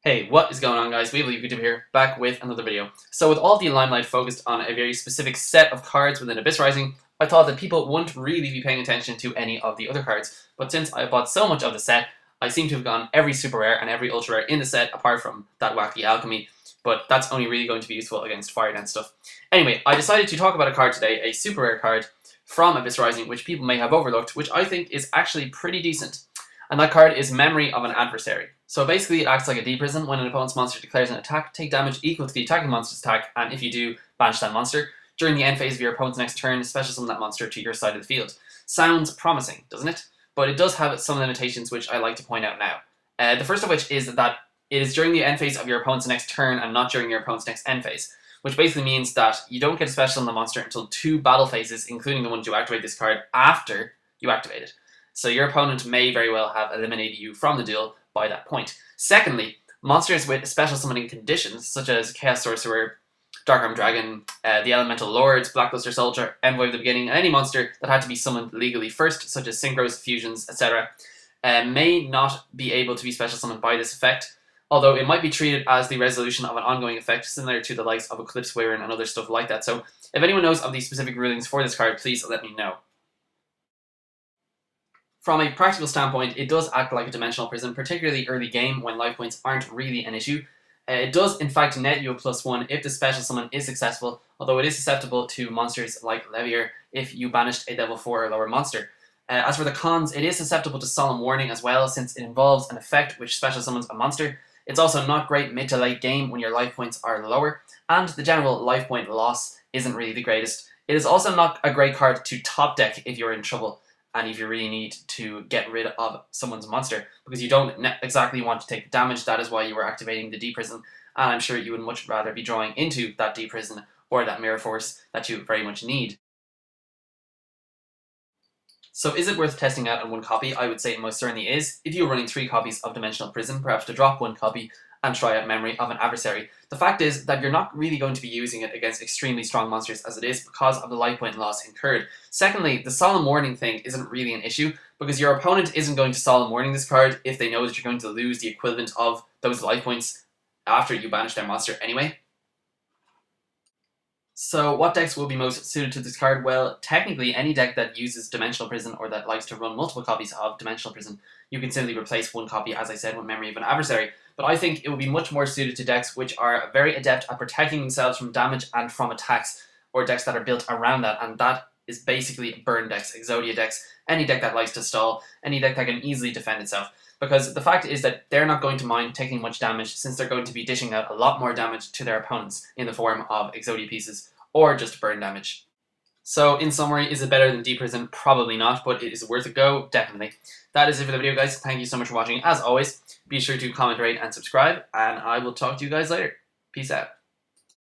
Hey, what is going on, guys? We YouTube here, back with another video. So with all the limelight focused on a very specific set of cards within Abyss Rising, I thought that people wouldn't really be paying attention to any of the other cards. But since I bought so much of the set, I seem to have gone every super rare and every ultra rare in the set, apart from that wacky alchemy. But that's only really going to be useful against fire dance stuff. Anyway, I decided to talk about a card today, a super rare card from Abyss Rising, which people may have overlooked, which I think is actually pretty decent. And that card is Memory of an Adversary. So basically it acts like a deprison. When an opponent's monster declares an attack, take damage equal to the attacking monster's attack, and if you do, banish that monster. During the end phase of your opponent's next turn, special summon that monster to your side of the field. Sounds promising, doesn't it? But it does have some limitations which I like to point out now. The first of which is that it is during the end phase of your opponent's next turn and not during your opponent's next end phase. Which basically means that you don't get a special summon the monster until 2 battle phases, including the one to activate this card, after you activate it. So your opponent may very well have eliminated you from the duel by that point. Secondly, monsters with special summoning conditions, such as Chaos Sorcerer, Dark Arm Dragon, the Elemental Lords, Blackluster Soldier, Envoy of the Beginning, and any monster that had to be summoned legally first, such as Synchros, Fusions, etc., may not be able to be special summoned by this effect, although it might be treated as the resolution of an ongoing effect, similar to the likes of Eclipse Wyvern and other stuff like that. So if anyone knows of the specific rulings for this card, please let me know. From a practical standpoint, it does act like a dimensional prison, particularly early game when life points aren't really an issue. It does in fact net you a +1 if the special summon is successful, although it is susceptible to monsters like Levier if you banished a level 4 or lower monster. As for the cons, it is susceptible to Solemn Warning as well, since it involves an effect which special summons a monster. It's also not great mid to late game when your life points are lower, and the general life point loss isn't really the greatest. It is also not a great card to top deck if you're in trouble, and if you really need to get rid of someone's monster, because you don't exactly want to take the damage. That is why you were activating the deprison, and I'm sure you would much rather be drawing into that deprison or that mirror force that you very much need. So is it worth testing out on 1 copy? I would say it most certainly is. If you're running 3 copies of Dimensional Prison, perhaps to drop 1 copy and try out Memory of an Adversary. The fact is that you're not really going to be using it against extremely strong monsters as it is because of the life point loss incurred. Secondly, the Solemn Warning thing isn't really an issue because your opponent isn't going to Solemn Warning this card if they know that you're going to lose the equivalent of those life points after you banish their monster anyway. So what decks will be most suited to this card? Well, technically any deck that uses Dimensional Prison or that likes to run multiple copies of Dimensional Prison, you can simply replace 1 copy, as I said, with Memory of an Adversary. But I think it will be much more suited to decks which are very adept at protecting themselves from damage and from attacks, or decks that are built around that, and that is basically burn decks, Exodia decks, any deck that likes to stall, any deck that can easily defend itself. Because the fact is that they're not going to mind taking much damage, since they're going to be dishing out a lot more damage to their opponents in the form of Exodia pieces, or just burn damage. So in summary, is it better than Deprison? Probably not, but it is worth a go, definitely. That is it for the video, guys. Thank you so much for watching. As always, be sure to comment, rate, and subscribe, and I will talk to you guys later. Peace out.